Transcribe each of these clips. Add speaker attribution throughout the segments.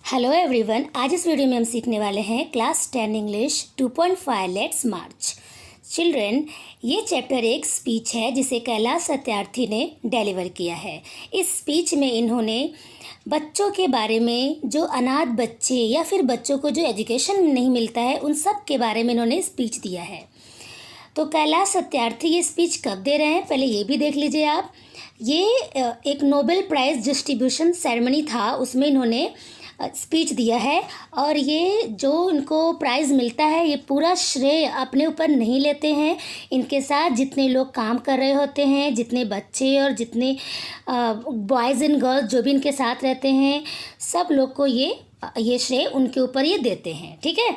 Speaker 1: Hello everyone. आज इस video में हम सीखने वाले हैं class 10 English 2.5 let's March. Children, ये चैप्टर एक स्पीच है जिसे कैलाश सत्यार्थी ने डिलीवर किया है। इस स्पीच में इन्होंने बच्चों के बारे में, जो अनाथ बच्चे या फिर बच्चों को जो एजुकेशन नहीं मिलता है, उन सब के बारे में इन्होंने स्पीच दिया है। तो कैलाश सत्यार्थी ये स्पीच कब दे रहे हैं, पहले ये भी देख लीजिए आप। ये एक नोबेल प्राइज़ डिस्ट्रीब्यूशन सेरेमनी था, उसमें इन्होंने स्पीच दिया है। और ये जो इनको प्राइज़ मिलता है, ये पूरा श्रेय अपने ऊपर नहीं लेते हैं। इनके साथ जितने लोग काम कर रहे होते हैं, जितने बच्चे और जितने बॉयज़ एंड गर्ल्स जो भी इनके साथ रहते हैं, सब लोग को ये श्रेय उनके ऊपर ये देते हैं। ठीक है,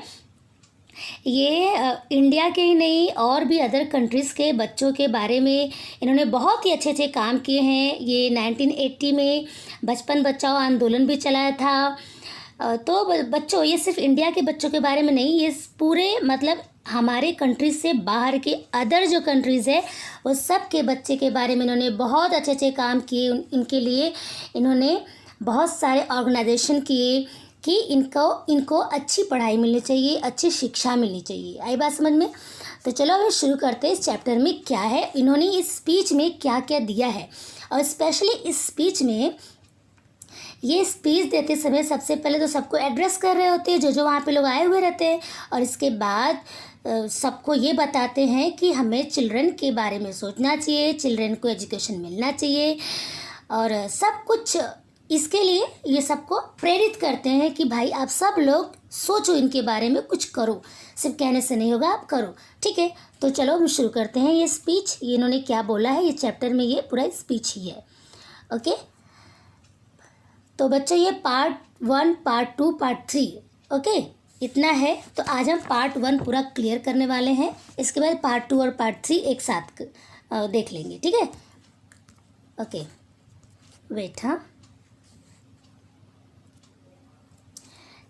Speaker 1: ये इंडिया के ही नहीं और भी अदर कंट्रीज़ के बच्चों के बारे में इन्होंने बहुत ही अच्छे अच्छे काम किए हैं। ये 1980 में बचपन बचाओ आंदोलन भी चलाया था। तो बच्चों, ये सिर्फ इंडिया के बच्चों के बारे में नहीं, ये पूरे मतलब हमारे कंट्रीज से बाहर के अदर जो कंट्रीज़ है, वो सब के बच्चे के बारे में इन्होंने बहुत अच्छे अच्छे काम किए। इनके लिए इन्होंने बहुत सारे ऑर्गेनाइजेशन किए कि इनको अच्छी पढ़ाई मिलनी चाहिए, अच्छी शिक्षा मिलनी चाहिए। आई बात समझ में? तो चलो अब शुरू करते हैं। इस चैप्टर में क्या है, इन्होंने इस स्पीच में क्या क्या दिया है। और स्पेशली इस स्पीच में, ये स्पीच देते समय सबसे पहले तो सबको एड्रेस कर रहे होते हैं, जो वहाँ पे लोग आए हुए रहते हैं। और इसके बाद सबको ये बताते हैं कि हमें चिल्ड्रन के बारे में सोचना चाहिए, चिल्ड्रन को एजुकेशन मिलना चाहिए और सब कुछ। इसके लिए ये सबको प्रेरित करते हैं कि भाई आप सब लोग सोचो, इनके बारे में कुछ करो, सिर्फ कहने से नहीं होगा, आप करो। ठीक है, तो चलो हम शुरू करते हैं। ये स्पीच, ये इन्होंने क्या बोला है, ये चैप्टर में ये पूरा स्पीच ही है। ओके, तो बच्चों ये पार्ट 1, पार्ट 2, पार्ट 3, ओके, इतना है। तो आज हम पार्ट 1 पूरा क्लियर करने वाले हैं। इसके बाद पार्ट 2 और पार्ट 3 एक साथ देख लेंगे। ठीक है, ओके, वेट। हाँ,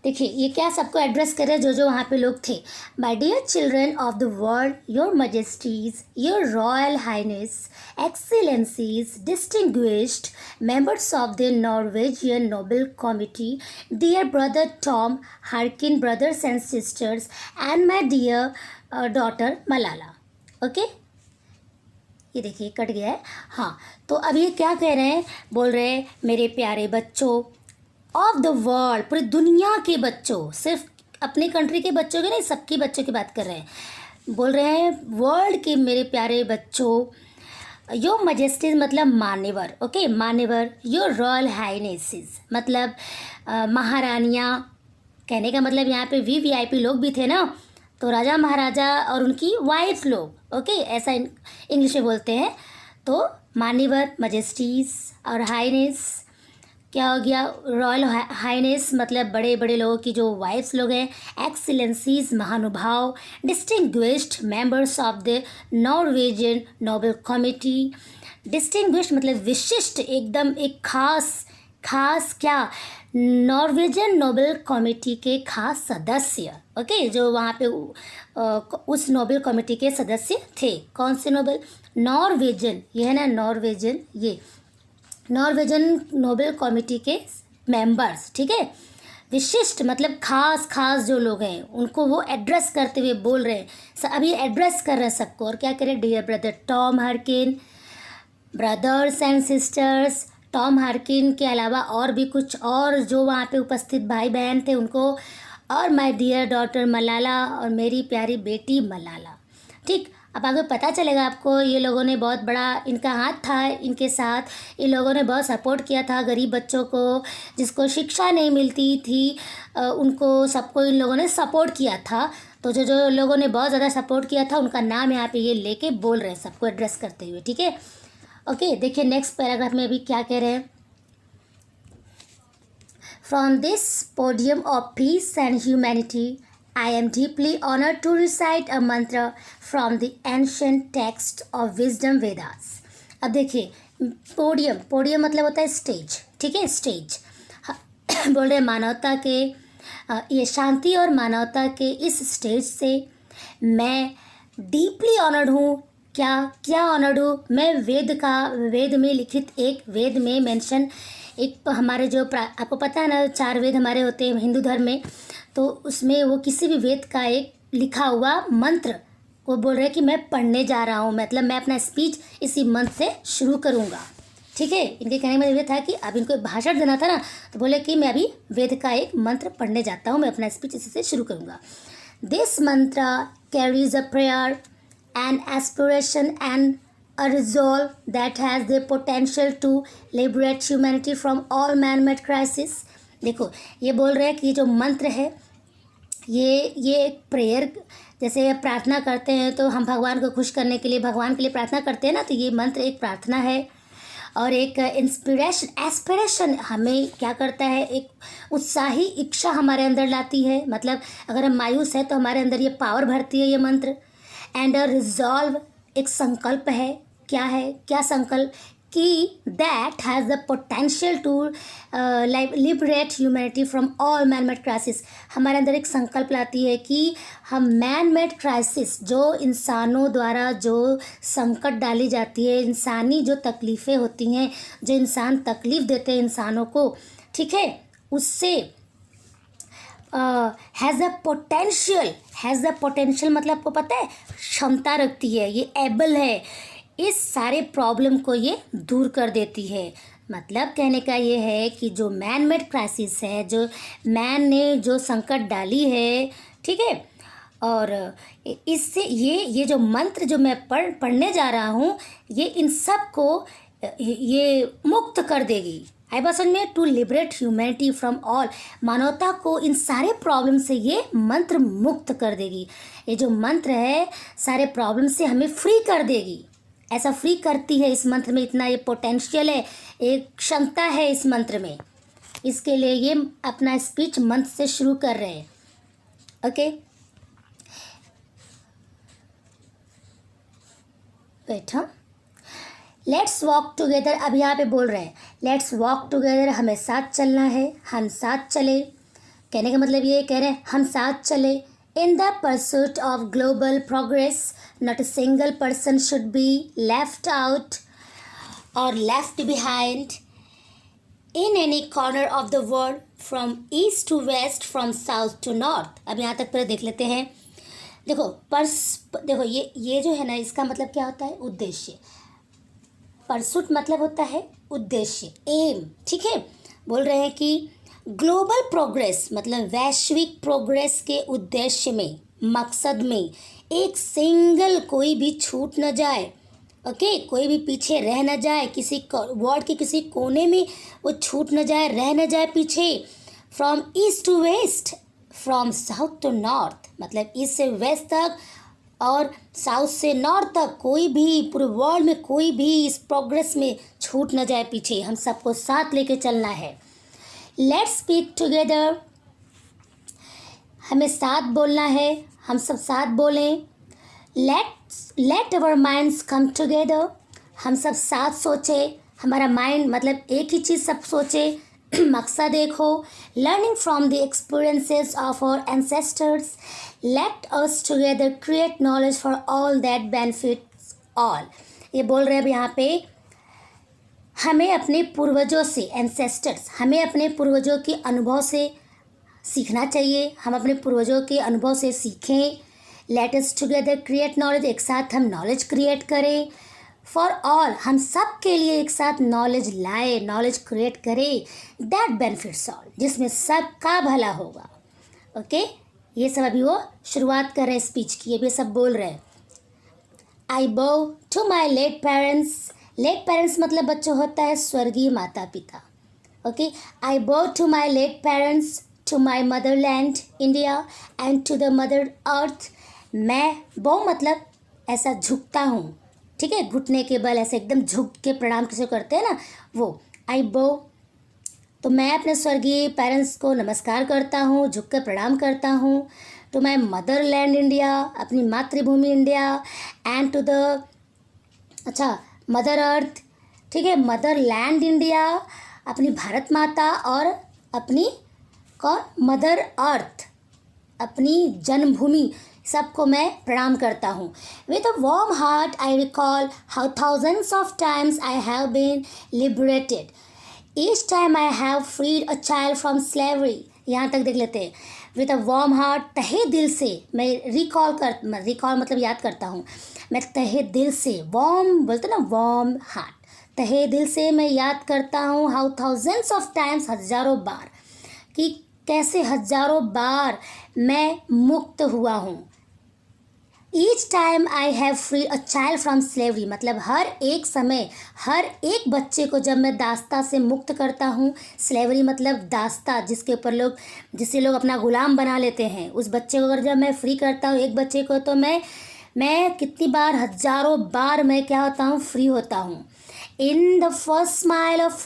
Speaker 1: देखिए ये क्या सबको एड्रेस कर रहे हैं, जो वहाँ पे लोग थे। My dear children of the world, your majesties, your royal highness, excellencies, distinguished members of the Norwegian Nobel committee, dear brother Tom Harkin, brothers and sisters, and my dear daughter Malala. Okay, ये देखिए cut गया है। हाँ, तो अब ये क्या कह रहे हैं, बोल रहे हैं मेरे प्यारे बच्चों ऑफ द वर्ल्ड, पूरी दुनिया के बच्चों, सिर्फ अपने कंट्री के बच्चों के नहीं, सबके बच्चों की बात कर रहे हैं। बोल रहे हैं वर्ल्ड के मेरे प्यारे बच्चों। योर मजेस्टीज मतलब मान्यवर, ओके, मान्यवर। योर रॉयल हाइनेसेस मतलब महारानियाँ। कहने का मतलब यहाँ पे वीवीआईपी लोग भी थे ना, तो राजा महाराजा और उनकी वाइफ लोग, ओके, ऐसा इंग्लिश में बोलते हैं। तो मान्यवर, मजेस्टीज, और हाइनेस क्या हो गया, रॉयल हाइनेस मतलब बड़े बड़े लोगों की जो वाइफ्स लोग हैं। एक्सीलेंसीज महानुभाव, distinguished members of the Norwegian Nobel committee. Distinguished मतलब विशिष्ट, एकदम एक खास क्या, नॉर्वेजियन नोबेल कमिटी के खास सदस्य। ओके, जो वहाँ पे उस नोबेल कमिटी के सदस्य थे। कौन से नोबेल, नॉर्वेजियन, ये है ना नॉर्वेजियन, ये नॉर्वेजियन नोबेल कमिटी के मेंबर्स। ठीक है, विशिष्ट मतलब खास जो लोग हैं, उनको वो एड्रेस करते हुए बोल रहे हैं। अभी एड्रेस कर रहे हैं सबको। और क्या करें, dear brother Tom Harkin, brothers and sisters. Tom Harkin के अलावा और भी कुछ और जो वहाँ पे उपस्थित भाई बहन थे उनको, और माय डियर डॉटर मलाला, और मेरी प्यारी बेटी मलाला। ठीक, अब आगे पता चलेगा आपको, ये लोगों ने बहुत बड़ा इनका हाथ था इनके साथ। इन लोगों ने बहुत सपोर्ट किया था गरीब बच्चों को, जिसको शिक्षा नहीं मिलती थी, उनको सबको इन लोगों ने सपोर्ट किया था। तो जो लोगों ने बहुत ज़्यादा सपोर्ट किया था, उनका नाम यहाँ पे ये लेके बोल रहे हैं सबको एड्रेस करते हुए। ठीक है, ओके, देखिए नेक्स्ट पैराग्राफ में अभी क्या कह रहे हैं। From this podium of peace and humanity, I am deeply honored to recite a mantra from the ancient text of wisdom Vedas. अब देखिए, पोडियम मतलब होता है स्टेज। ठीक है, स्टेज बोल रहे मानवता के, ये शांति और मानवता के इस स्टेज से मैं डीपली ऑनर्ड हूँ, क्या क्या ऑनर्ड हूँ मैं वेद में लिखित एक वेद में मेंशन एक हमारे जो आपको पता है ना 4 वेद हमारे होते हैं हिंदू धर्म में, तो उसमें वो किसी भी वेद का एक लिखा हुआ मंत्र वो बोल रहे हैं कि मैं पढ़ने जा रहा हूँ, मतलब मैं अपना स्पीच इसी मंत्र से शुरू करूँगा। ठीक है, इनके कहने में ये था कि अब इनको एक भाषण देना था ना, तो बोले कि मैं अभी वेद का एक मंत्र पढ़ने जाता हूँ, मैं अपना स्पीच इसी से शुरू करूँगा। दिस मंत्र carries a prayer and aspiration and a resolve that has the potential to liberate humanity from all man-made crisis। देखो ये बोल रहे हैं कि ये जो मंत्र है ये एक प्रेयर, जैसे प्रार्थना करते हैं तो हम भगवान को खुश करने के लिए भगवान के लिए प्रार्थना करते हैं ना, तो ये मंत्र एक प्रार्थना है और एक एस्पिरेशन हमें क्या करता है, एक उत्साही इच्छा हमारे अंदर लाती है, मतलब अगर हम मायूस है तो हमारे अंदर ये पावर भरती है ये मंत्र। एंड अ रिजॉल्व एक संकल्प है, क्या है, क्या संकल्प कि that has the potential to liberate humanity from all man made crisis. हमारे अंदर एक संकल्प लाती है कि हम मैन मेड क्राइसिस, जो इंसानों द्वारा जो संकट डाली जाती है, इंसानी जो तकलीफ़ें होती हैं, जो इंसान तकलीफ़ देते हैं इंसानों को, ठीक है, उससे हैज़ द पोटेंशियल मतलब आपको पता है क्षमता रखती है, ये एबल है, इस सारे प्रॉब्लम को ये दूर कर देती है। मतलब कहने का ये है कि जो मैन मेड क्राइसिस है, जो मैन ने जो संकट डाली है, ठीक है, और इससे ये जो मंत्र जो मैं पढ़ने जा रहा हूँ ये इन सब को ये मुक्त कर देगी। आई बात समझ में, to liberate humanity from all, मानवता को इन सारे प्रॉब्लम से ये मंत्र मुक्त कर देगी। ये जो मंत्र है सारे प्रॉब्लम से हमें फ्री कर देगी, ऐसा फ्री करती है इस मंत्र में, इतना ये पोटेंशियल है, एक क्षमता है इस मंत्र में, इसके लिए ये अपना स्पीच मंत्र से शुरू कर रहे हैं। ओके, बैठा, लेट्स वॉक टुगेदर, अब यहाँ पे बोल रहे हैं लेट्स वॉक टुगेदर, हमें साथ चलना है, हम साथ चले। कहने का मतलब ये कह रहे हैं हम साथ चले। In the pursuit of global progress not a single person should be left out or left behind in any corner of the world, from east to west, from south to north। अब यहाँ तक पर देख लेते हैं। देखो ये जो है ना, इसका मतलब क्या होता है, उद्देश्य। परसूट मतलब होता है उद्देश्य, एम, ठीक है। बोल रहे हैं कि ग्लोबल प्रोग्रेस मतलब वैश्विक प्रोग्रेस के उद्देश्य में, मकसद में एक सिंगल कोई भी छूट न जाए। ओके, कोई भी पीछे रह न जाए, किसी वर्ल्ड के किसी कोने में वो छूट न जाए, रह न जाए पीछे। From east to west, from south to north, मतलब ईस्ट से वेस्ट तक और साउथ से नॉर्थ तक, कोई भी पूरे वर्ल्ड में कोई भी इस प्रोग्रेस में छूट न जाए पीछे, हम सबको साथ लेके चलना है। लेट्स स्पीक टुगेदर, हमें साथ बोलना है, हम सब साथ बोलें। लेट अवर माइंड्स कम टुगेदर, हम सब साथ सोचें, हमारा माइंड मतलब एक ही चीज़ सब सोचे, मकसद एक हो। Learning from the experiences of our ancestors, let us together create knowledge for all that benefits all. ये बोल रहे हैं अब यहाँ पे हमें अपने पूर्वजों से, एंसेस्टर्स, हमें अपने पूर्वजों के अनुभव से सीखना चाहिए, हम अपने पूर्वजों के अनुभव से सीखें। Late us together create knowledge, एक साथ हम नॉलेज क्रिएट करें। फॉर ऑल, हम सब के लिए एक साथ नॉलेज लाए, नॉलेज क्रिएट करें, दैट बेनिफिट्स ऑल, जिसमें सबका भला होगा। ओके, ये सब अभी वो शुरुआत कर रहे हैं स्पीच की, ये भी सब बोल रहे हैं। आई bow to my late parents मतलब बच्चों होता है स्वर्गीय माता पिता। Okay, I bow to my late parents, to my motherland India and to the mother earth। मैं बो मतलब ऐसा झुकता हूँ, ठीक है, घुटने के बल ऐसे एकदम झुक के प्रणाम किसे करते हैं ना, वो आई बो। तो मैं अपने स्वर्गीय पेरेंट्स को नमस्कार करता हूँ, झुक कर प्रणाम करता हूँ। टू माई मदरलैंड इंडिया, अपनी मातृभूमि India, and to the mother earth, ठीक है, मदरलैंड इंडिया अपनी भारत माता, और अपनी कौन, मदर अर्थ अपनी जन्मभूमि, सबको मैं प्रणाम करता हूँ. With a warm heart I recall how thousands of times I have been liberated. Each time I have freed a child from slavery. यहाँ तक देख लेते हैं. With a warm heart, तहे दिल से मैं रिकॉल मतलब याद करता हूँ. मैं तहे दिल से, warm बोलते ना, warm heart, तहे दिल से मैं याद करता हूँ how thousands of times, हजारों बार, कि कैसे हजारों बार मैं मुक्त हुआ हूँ. Each time I have free a child from slavery, मतलब हर एक समय, हर एक बच्चे को जब मैं दास्ता से मुक्त करता हूँ. स्लेवरी मतलब दास्ता, जिसे लोग अपना गुलाम बना लेते हैं. उस बच्चे को अगर जब मैं फ्री करता हूँ, एक बच्चे को, तो मैं कितनी बार, हजारों बार मैं क्या होता हूँ, फ्री होता हूँ. In the first smile of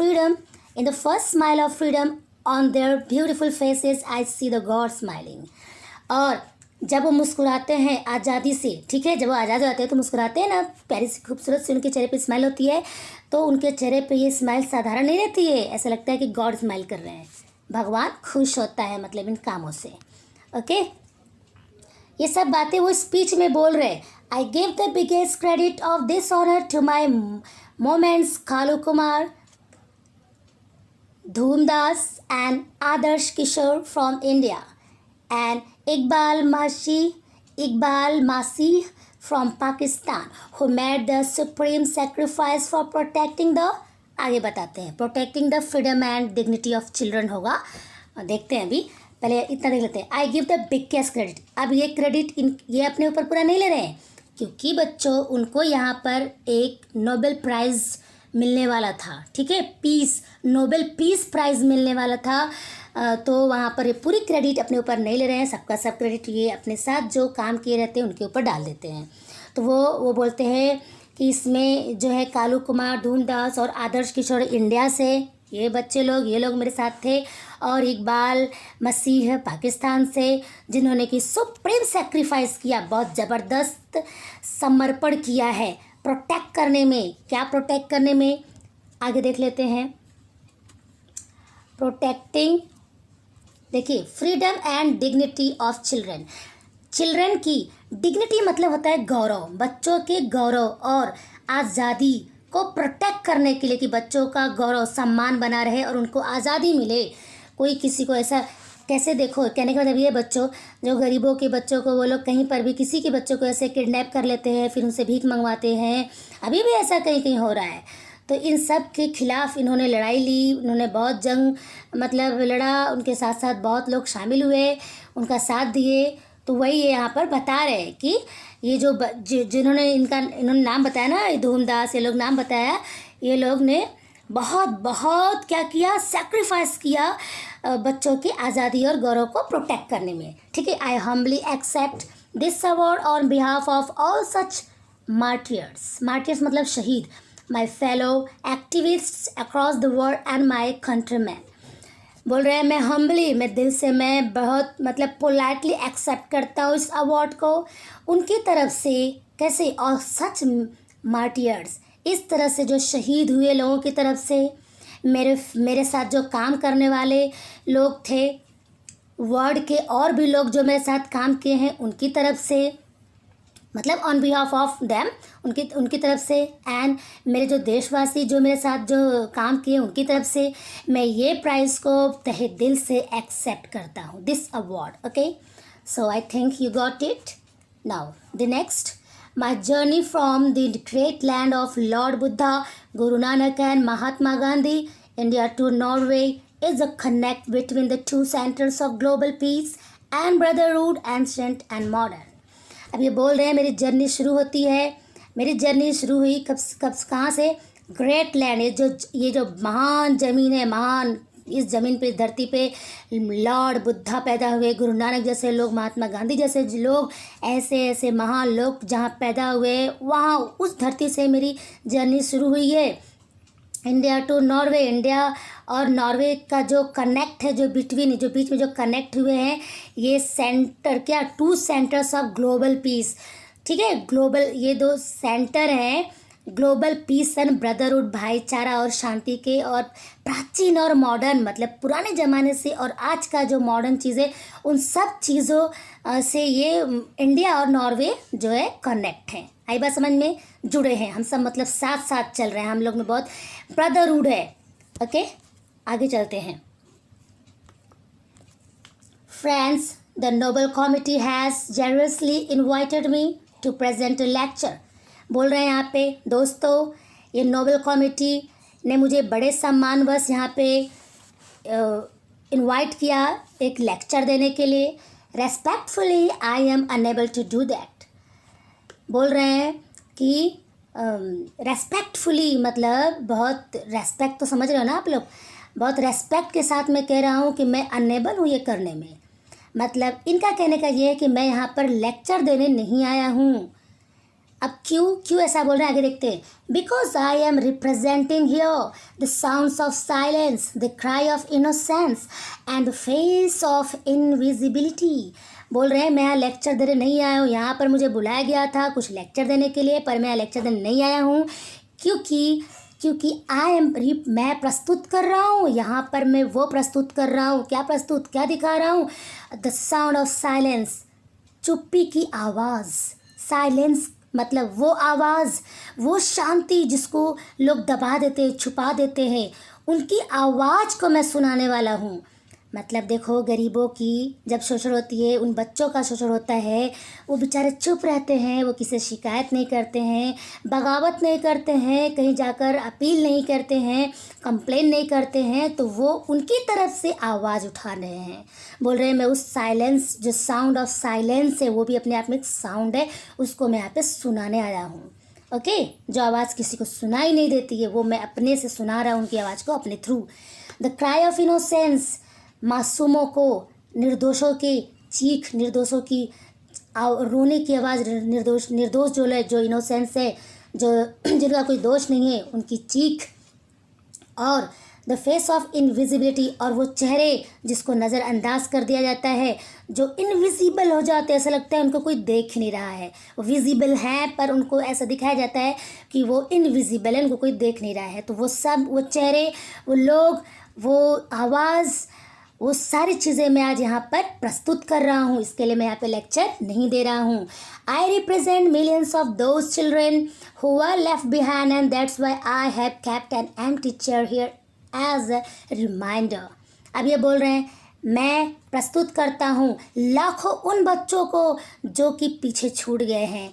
Speaker 1: freedom on their beautiful faces I see the God smiling. और जब वो मुस्कुराते हैं आज़ादी से, ठीक है, जब वो आज़ाद हो जाते हैं तो मुस्कुराते हैं ना, प्यारी सी खूबसूरत से उनके चेहरे पे स्माइल होती है. तो उनके चेहरे पे ये स्माइल साधारण नहीं रहती है, ऐसा लगता है कि गॉड स्माइल कर रहे हैं. भगवान खुश होता है मतलब इन कामों से. ओके, ये सब बातें वो स्पीच में बोल रहे. I give the biggest credit of this honour to my moments Kalu Kumar, Dhoomdas and Adarsh Kishore from India, and Iqbal Masih from Pakistan, who made the supreme sacrifice for protecting the, आगे बताते हैं, protecting the freedom and dignity of children होगा. देखते हैं, अभी पहले इतना देख लेते हैं. आई गिव द बिगेस्ट क्रेडिट. अब ये क्रेडिट ये अपने ऊपर पूरा नहीं ले रहे हैं, क्योंकि बच्चों उनको यहाँ पर एक नोबेल प्राइज़ मिलने वाला था. ठीक है, नोबेल पीस प्राइज़ मिलने वाला था. तो वहाँ पर ये पूरी क्रेडिट अपने ऊपर नहीं ले रहे हैं. सबका सब क्रेडिट ये अपने साथ जो काम किए रहते हैं उनके ऊपर डाल देते हैं. तो वो बोलते हैं कि इसमें जो है कालू कुमार, धूमदास और आदर्श किशोर इंडिया से, ये लोग मेरे साथ थे. और इकबाल मसीह पाकिस्तान से, जिन्होंने कि सुप्रीम सेक्रीफाइस किया, बहुत ज़बरदस्त समर्पण किया है प्रोटेक्ट करने में. क्या प्रोटेक्ट करने में, आगे देख लेते हैं. प्रोटेक्टिंग, देखिए, freedom and dignity of children की डिग्निटी मतलब होता है गौरव, बच्चों के गौरव और आज़ादी को प्रोटेक्ट करने के लिए, कि बच्चों का गौरव सम्मान बना रहे और उनको आज़ादी मिले. कोई किसी को ऐसा कैसे, देखो, कहने का मतलब ये, बच्चों जो गरीबों के बच्चों को, वो लोग कहीं पर भी किसी के बच्चों को ऐसे किडनैप कर लेते हैं, फिर उनसे भीख मंगवाते हैं. अभी भी ऐसा कहीं कहीं हो रहा है. तो इन सब के खिलाफ़ इन्होंने लड़ाई ली, उन्होंने बहुत जंग मतलब लड़ा, उनके साथ साथ बहुत लोग शामिल हुए, उनका साथ दिए. तो वही ये यहाँ पर बता रहे हैं कि ये जिन्होंने इन्होंने नाम बताया ना, धूमदास, ये लोग नाम बताया, ये लोग ने बहुत क्या किया, सैक्रिफाइस किया बच्चों की आज़ादी और गौरव को प्रोटेक्ट करने में. ठीक है, I humbly accept this award on behalf of all such martyrs मतलब शहीद, my fellow activists across the world and my countryman. बोल रहे हैं, मैं हम्बली, मैं दिल से, मैं बहुत मतलब पोलाइटली एक्सेप्ट करता हूँ इस अवार्ड को उनकी तरफ से. कैसे, और सच मार्टियर्स, इस तरह से जो शहीद हुए लोगों की तरफ से, मेरे साथ जो काम करने वाले लोग थे, वर्ल्ड के और भी लोग जो मेरे साथ काम किए हैं उनकी तरफ से, मतलब ऑन बिहाफ ऑफ देम, उनकी तरफ से, एंड मेरे जो देशवासी जो मेरे साथ जो काम किए उनकी तरफ से, मैं ये प्राइज़ को तहे दिल से एक्सेप्ट करता हूँ, this award. Okay, so I think you got it. Now the next, my journey from the great land of Lord Buddha, Guru Nanak and Mahatma Gandhi, India to Norway is a connect between the two centers of global peace and brotherhood, ancient and modern. अब ये बोल रहे हैं मेरी journey शुरू होती है. मेरी जर्नी शुरू हुई कहाँ से, ग्रेट लैंड, ये जो महान ज़मीन है, महान, इस ज़मीन पे, धरती पे लॉर्ड बुद्धा पैदा हुए, गुरु नानक जैसे लोग, महात्मा गांधी जैसे लोग, ऐसे महान लोग जहाँ पैदा हुए, वहाँ उस धरती से मेरी जर्नी शुरू हुई है. इंडिया टू नॉर्वे, इंडिया और नॉर्वे का जो कनेक्ट है, जो बीच में जो कनेक्ट हुए हैं, ये सेंटर, क्या, 2 सेंटर्स ऑफ ग्लोबल पीस. ठीक है, ग्लोबल, ये 2 सेंटर हैं ग्लोबल पीस एंड ब्रदरहुड, भाईचारा और शांति के, और प्राचीन और मॉडर्न मतलब पुराने ज़माने से और आज का जो मॉडर्न चीज़ें, उन सब चीज़ों से ये इंडिया और नॉर्वे जो है कनेक्ट हैं। आई बात समझ में, जुड़े हैं हम सब, मतलब साथ साथ चल रहे हैं, हम लोग में बहुत ब्रदरहुड है। ओके, आगे चलते हैं। Friends, the Nobel committee has generously invited me to present a lecture. बोल रहे हैं यहाँ पे, दोस्तों ये नोबल कमिटी ने मुझे बड़े सम्मानवश यहाँ पे इनवाइट किया एक लेक्चर देने के लिए। Respectfully I am unable to do that. बोल रहे हैं कि रेस्पेक्टफुली मतलब बहुत रेस्पेक्ट, तो समझ रहे हो ना आप लोग, बहुत रेस्पेक्ट के साथ मैं कह रहा हूँ कि मैं अनेबल हूँ ये करने में। मतलब इनका कहने का ये है कि मैं यहाँ पर लेक्चर देने नहीं आया हूँ। अब क्यों ऐसा बोल रहे हैं, आगे देखते हैं। Because I am representing here the sounds of silence, the cry of innocence and the face of invisibility. बोल रहे हैं मैं यहाँ लेक्चर देने नहीं आया हूँ, यहाँ पर मुझे बुलाया गया था कुछ लेक्चर देने के लिए, पर मैं यहाँ लेक्चर देने नहीं आया हूँ क्योंकि मैं प्रस्तुत कर रहा हूँ यहाँ पर, मैं वो प्रस्तुत कर रहा हूँ। क्या दिखा रहा हूँ? द साउंड ऑफ साइलेंस, चुप्पी की आवाज़। साइलेंस मतलब वो आवाज़, वो शांति जिसको लोग दबा देते हैं, छुपा देते हैं, उनकी आवाज़ को मैं सुनाने वाला हूँ। मतलब देखो, गरीबों की जब शोषण होती है, उन बच्चों का शोषण होता है, वो बेचारे चुप रहते हैं, वो किसी से शिकायत नहीं करते हैं, बगावत नहीं करते हैं, कहीं जाकर अपील नहीं करते हैं, कंप्लेन नहीं करते हैं, तो वो उनकी तरफ से आवाज़ उठा रहे हैं। बोल रहे हैं मैं उस साइलेंस, जो साउंड ऑफ साइलेंस है, वो भी अपने आप में एक साउंड है, उसको मैं यहाँ पे सुनाने आया हूँ। ओके, जो आवाज़ किसी को सुनाई नहीं देती है वो मैं अपने से सुना रहा हूँ, उनकी आवाज़ को अपने through. The cry of innocence, मासूमों को, निर्दोषों की चीख, निर्दोषों की रोने की आवाज़, निर्दोष जो इनोसेंस है, जो जिनका कोई दोष नहीं है, उनकी चीख। और द फेस ऑफ इनविजिबिलिटी, और वो चेहरे जिसको नज़रअंदाज कर दिया जाता है, जो इनविजिबल हो जाते हैं, ऐसा लगता है उनको कोई देख नहीं रहा है। वो विजिबल हैं पर उनको ऐसा दिखाया जाता है कि वो इनविजिबल है, उनको कोई देख नहीं रहा है। तो वो सब, वो चेहरे, वो लोग, वो आवाज़, वो सारी चीज़ें मैं आज यहाँ पर प्रस्तुत कर रहा हूँ। इसके लिए मैं यहाँ पे लेक्चर नहीं दे रहा हूँ। I represent millions of those children who are left behind and that's why I have kept an empty chair here as a reminder. अब ये बोल रहे हैं मैं प्रस्तुत करता हूँ लाखों उन बच्चों को जो कि पीछे छूट गए हैं,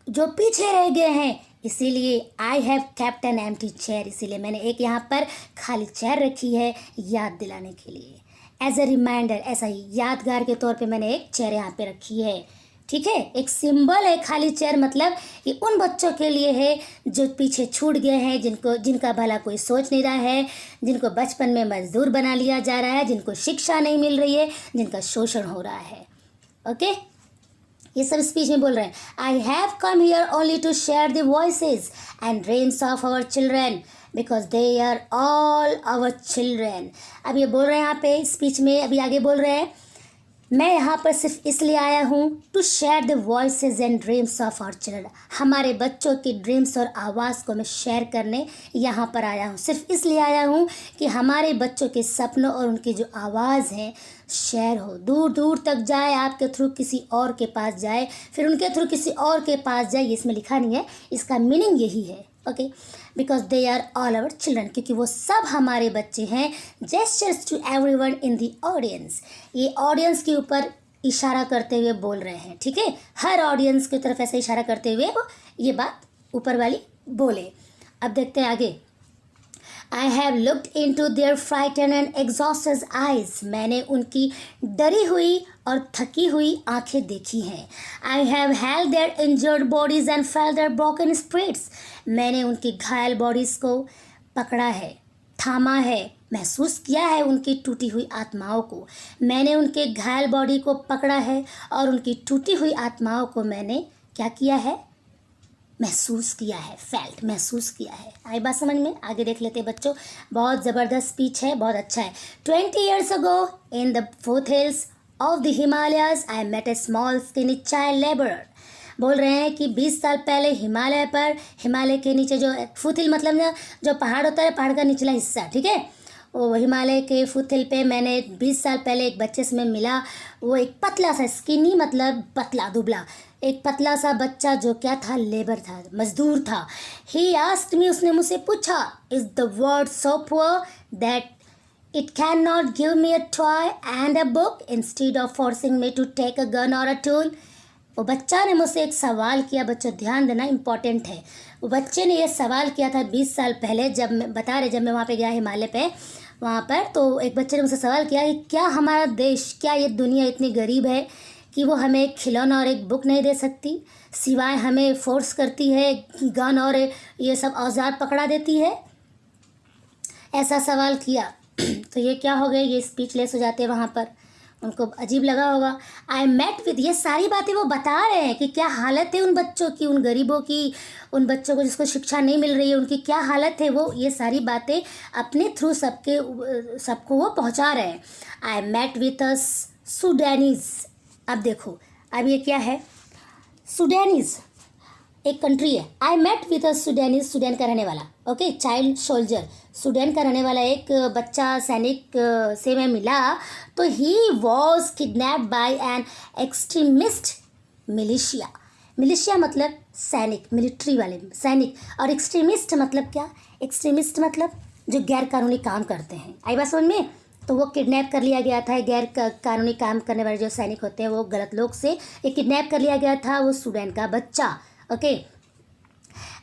Speaker 1: जो पीछे रह गए हैं, इसीलिए आई have kept an empty chair, इसीलिए मैंने एक यहाँ पर खाली चेयर रखी है याद दिलाने के लिए। एज अ रिमाइंडर, ऐसा ही यादगार के तौर पे मैंने एक चेयर यहाँ पे रखी है। ठीक है, एक सिंबल है खाली चेयर, मतलब ये उन बच्चों के लिए है जो पीछे छूट गए हैं, जिनका भला कोई सोच नहीं रहा है, जिनको बचपन में मजदूर बना लिया जा रहा है, जिनको शिक्षा नहीं मिल रही है, जिनका शोषण हो रहा है। ओके, ये सब स्पीच में बोल रहे हैं। I have come here only to share the voices and dreams of our children because they are all our children. अब ये बोल रहे हैं यहाँ पे स्पीच में, अभी आगे बोल रहे हैं मैं यहाँ पर सिर्फ इसलिए आया हूँ to share the voices and dreams of our children, हमारे बच्चों की ड्रीम्स और आवाज़ को मैं शेयर करने यहाँ पर आया हूँ। सिर्फ इसलिए आया हूँ कि हमारे बच्चों के सपनों और उनकी जो आवाज़ है शेयर हो, दूर दूर तक जाए, आपके थ्रू किसी और के पास जाए, फिर उनके थ्रू किसी और के पास जाए। ये इसमें लिखा नहीं है, इसका मीनिंग यही है। Okay, because they are all our children, क्योंकि वो सब हमारे बच्चे हैं। Gestures to everyone in the audience, ये ऑडियंस के ऊपर इशारा करते हुए बोल रहे हैं। ठीक है, हर ऑडियंस की तरफ ऐसे इशारा करते हुए वो ये बात ऊपर वाली बोले। अब देखते हैं आगे। I have looked into their frightened and exhausted eyes, मैंने उनकी डरी हुई और थकी हुई आंखें देखी हैं। I have held their injured bodies and felt their broken spirits, मैंने उनकी घायल बॉडीज़ को पकड़ा है, थामा है, महसूस किया है उनकी टूटी हुई आत्माओं को। मैंने उनके घायल बॉडी को पकड़ा है और उनकी टूटी हुई आत्माओं को मैंने क्या किया है? महसूस किया है, फेल्ट, महसूस किया है। आई बात समझ में? आगे देख लेते हैं बच्चों, बहुत ज़बरदस्त स्पीच है, बहुत अच्छा है। 20 years ago in the foothills of the Himalayas I met a small skinny child laborer, बोल रहे हैं कि 20 साल पहले हिमालय पर, हिमालय के नीचे जो फुथिल मतलब ना जो पहाड़ होता है, पहाड़ का निचला हिस्सा, ठीक है, वो हिमालय के फुथिल पे मैंने 20 साल पहले एक बच्चे से मैं मिला। वो एक पतला सा, स्किनी मतलब पतला दुबला, एक पतला सा बच्चा जो क्या था, लेबर था, मजदूर था। ही आस्क्ड मी, उसने मुझसे पूछा, is the world so poor that it cannot give me a toy and a book instead of forcing me to take a gun or a tool। वो बच्चा ने मुझसे एक सवाल किया, बच्चों ध्यान देना इम्पोर्टेंट है। वो बच्चे ने ये सवाल किया था 20 साल पहले, जब मैं बता रहे, जब मैं वहाँ पे गया हिमालय पे, वहाँ पर तो एक बच्चे ने मुझसे सवाल किया कि क्या हमारा देश, क्या ये दुनिया इतनी गरीब है कि वो हमें एक खिलौना और एक बुक नहीं दे सकती, सिवाय हमें फोर्स करती है, गन और ये सब औजार पकड़ा देती है। ऐसा सवाल किया। तो ये क्या हो गए, ये स्पीचलेस हो जाते हैं वहाँ पर, उनको अजीब लगा होगा। आई मेट विद, ये सारी बातें वो बता रहे हैं कि क्या हालत है उन बच्चों की, उन गरीबों की, उन बच्चों को जिसको शिक्षा नहीं मिल रही है, उनकी क्या हालत है। वो ये सारी बातें अपने थ्रू सबको वो पहुँचा रहे हैं। I met with a Sudanese. अब देखो, अब ये क्या है, सूडानीज एक कंट्री है। I met with a Sudanese, Sudan का रहने वाला, ओके, चाइल्ड सोल्जर, सूडान का रहने वाला एक बच्चा सैनिक से मैं मिला। तो he was kidnapped by an extremist militia. Militia मतलब सैनिक, मिलिट्री वाले सैनिक, और एक्सट्रीमिस्ट मतलब क्या, एक्सट्रीमिस्ट मतलब जो गैर कानूनी काम करते हैं। आई बात समझ में। तो वो किडनैप कर लिया गया था, गैर कानूनी काम करने वाले जो सैनिक होते हैं वो गलत लोग से ये किडनैप कर लिया गया था, वो सूडान का बच्चा, okay.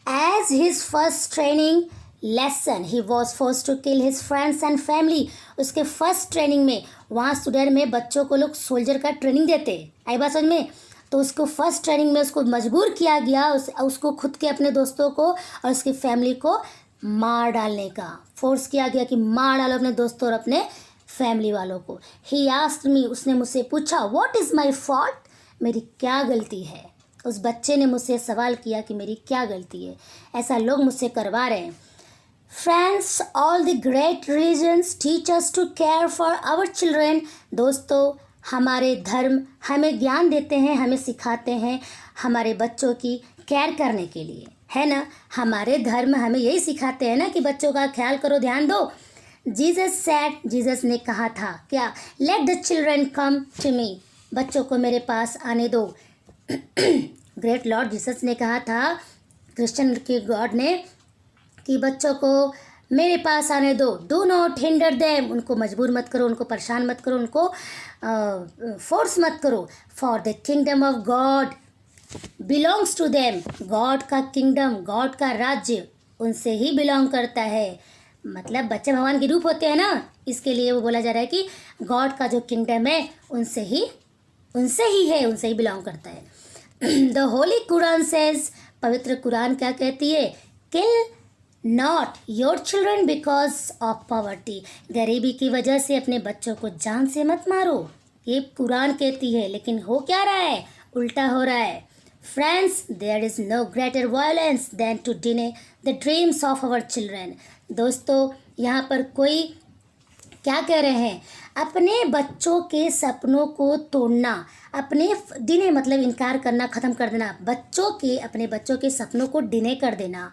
Speaker 1: As his first training lesson he was forced to kill his friends and family. उसके फर्स्ट ट्रेनिंग में, वहाँ सूडान में बच्चों को लोग सोल्जर का ट्रेनिंग देते हैं, आई बात समझ में। तो उसको फर्स्ट ट्रेनिंग में उसको मजबूर किया गया, उसको खुद के अपने दोस्तों को और उसकी फैमिली को मार डालने का फोर्स किया गया कि मार डालो अपने दोस्तों और अपने फैमिली वालों को। ही आस्क्ड मी, उसने मुझसे पूछा, व्हाट इज़ माई फॉल्ट, मेरी क्या गलती है। उस बच्चे ने मुझसे सवाल किया कि मेरी क्या गलती है। ऐसा लोग मुझसे करवा रहे हैं। Friends, all the great religions teach us to care for our children. दोस्तों, हमारे धर्म हमें ज्ञान देते हैं, हमें सिखाते हैं हमारे बच्चों की केयर करने के लिए, है ना। हमारे धर्म हमें यही सिखाते हैं ना कि बच्चों का ख्याल करो, ध्यान दो। जीसस सेड, जीसस ने कहा था क्या, let the children come to me, बच्चों को मेरे पास आने दो। ग्रेट लॉर्ड जीसस ने कहा था, क्रिश्चियन के गॉड ने, कि बच्चों को मेरे पास आने दो, डू नॉट हिंडर देम, उनको मजबूर मत करो, उनको परेशान मत करो, उनको फोर्स मत करो। For the kingdom of God belongs to them, God का किंगडम, गॉड का राज्य उनसे ही बिलोंग करता है। मतलब बच्चे भगवान के रूप होते हैं ना, इसके लिए वो बोला जा रहा है कि गॉड का जो किंगडम है उनसे ही है, उनसे ही बिलोंग करता है। द होली कुरान सेज, पवित्र कुरान क्या कहती है, kill not your children because of poverty, गरीबी की वजह से अपने बच्चों को जान से मत मारो, ये कुरान कहती है। लेकिन हो क्या रहा है, उल्टा हो रहा है। Friends, there is no greater violence than to deny the dreams of our children. दोस्तों, यहाँ पर कोई क्या कह रहे हैं, अपने बच्चों के सपनों को तोड़ना, अपने डिने मतलब इनकार करना, ख़त्म कर देना, अपने बच्चों के सपनों को डिने कर देना,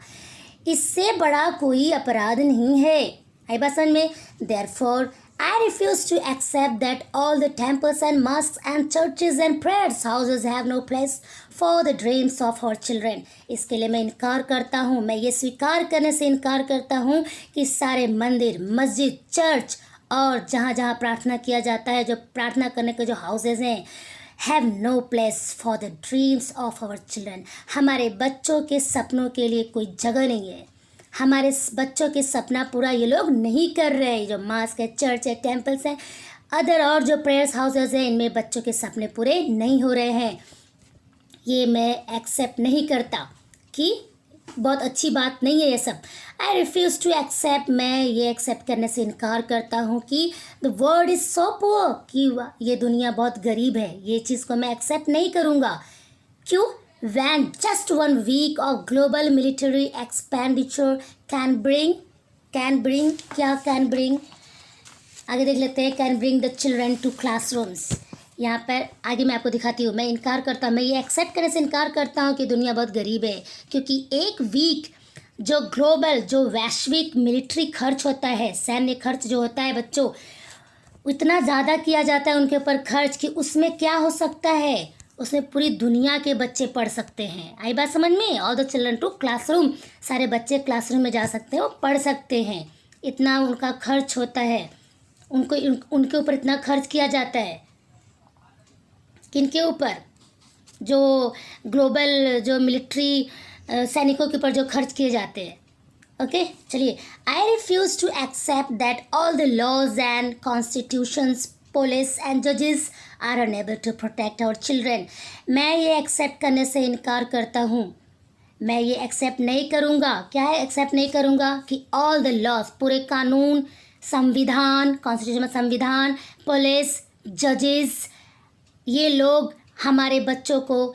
Speaker 1: इससे बड़ा कोई अपराध नहीं है। आई बात समझ में। Therefore I refuse to accept that all the temples and mosques and churches and prayers houses have no place for the dreams of our children। इसके लिए मैं इनकार करता हूँ, मैं ये स्वीकार करने से इनकार करता हूँ कि सारे मंदिर, मस्जिद, चर्च और जहाँ जहाँ प्रार्थना किया जाता है, जो प्रार्थना करने के जो हाउसेज हैं, have no place for the dreams of our children, हमारे बच्चों के सपनों के लिए कोई जगह नहीं है। हमारे बच्चों के सपना पूरा ये लोग नहीं कर रहे हैं। जो मास्क है, चर्च है, टेम्पल्स हैं, अदर और जो प्रेयर्स हाउसेज हैं, इनमें बच्चों के सपने पूरे नहीं हो रहे हैं। ये मैं एक्सेप्ट नहीं करता कि बहुत अच्छी बात नहीं है ये सब। आई रिफ्यूज़ टू एक्सेप्ट, मैं ये एक्सेप्ट करने से इनकार करता हूँ कि the world is so poor, कि ये दुनिया बहुत गरीब है, ये चीज़ को मैं एक्सेप्ट नहीं करूँगा। क्यों? When just 1 week of global military expenditure can bring आगे देख लेते हैं, can bring the children to classrooms, यहाँ पर आगे मैं आपको दिखाती हूँ। मैं इनकार करता हूँ, मैं ये एक्सेप्ट करने से इनकार करता हूँ कि दुनिया बहुत गरीब है, क्योंकि एक वीक जो ग्लोबल जो वैश्विक मिलिट्री खर्च होता है, सैन्य खर्च जो होता है बच्चों, इतना ज़्यादा किया जाता है उनके ऊपर खर्च कि उसमें क्या हो सकता है, उसमें पूरी दुनिया के बच्चे पढ़ सकते हैं। आई बात समझ में? All the children to classroom, सारे बच्चे क्लासरूम में जा सकते हैं, वो पढ़ सकते हैं। इतना उनका खर्च होता है, उनके ऊपर इतना खर्च किया जाता है। किनके ऊपर? जो ग्लोबल जो मिलिट्री सैनिकों के ऊपर जो खर्च किए जाते हैं। ओके, चलिए। I refuse to accept that all the laws and constitutions, police and जजेस are unable to protect our children. मैं ये एक्सेप्ट करने से इनकार करता हूँ। मैं ये एक्सेप्ट नहीं करूँगा। क्या है एक्सेप्ट नहीं करूँगा? कि ऑल द लॉज, पूरे कानून, संविधान, कॉन्स्टिट्यूशन में संविधान, पुलिस, जजेस, ये लोग हमारे बच्चों को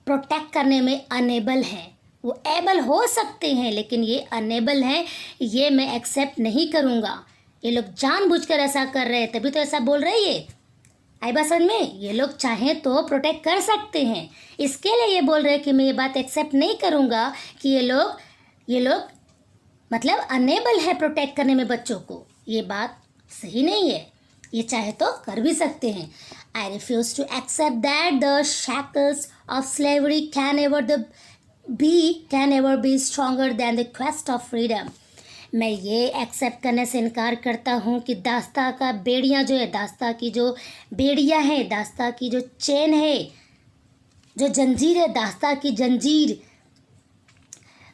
Speaker 1: प्रोटेक्ट करने में अनेबल हैं। वो एबल हो सकते हैं लेकिन ये अनेबल हैं, ये मैं एक्सेप्ट नहीं करूँगा। ये लोग जानबूझकर ऐसा कर रहे हैं, तभी तो ऐसा बोल रहे हैं ये। आई बात समझ में? ये लोग चाहें तो प्रोटेक्ट कर सकते हैं, इसके लिए ये बोल रहे हैं कि मैं ये बात एक्सेप्ट नहीं करूँगा कि ये लोग मतलब अनेबल है प्रोटेक्ट करने में बच्चों को। ये बात सही नहीं है, ये चाहे तो कर भी सकते हैं। I refuse to accept that the shackles of slavery can ever be stronger than the quest of freedom. मैं ये एक्सेप्ट करने से इनकार करता हूँ कि दास्ता का बेड़ियाँ जो है, दास्ता की जो बेड़ियाँ हैं, दास्ता की जो चेन है, जो जंजीर है, दास्ता की जंजीर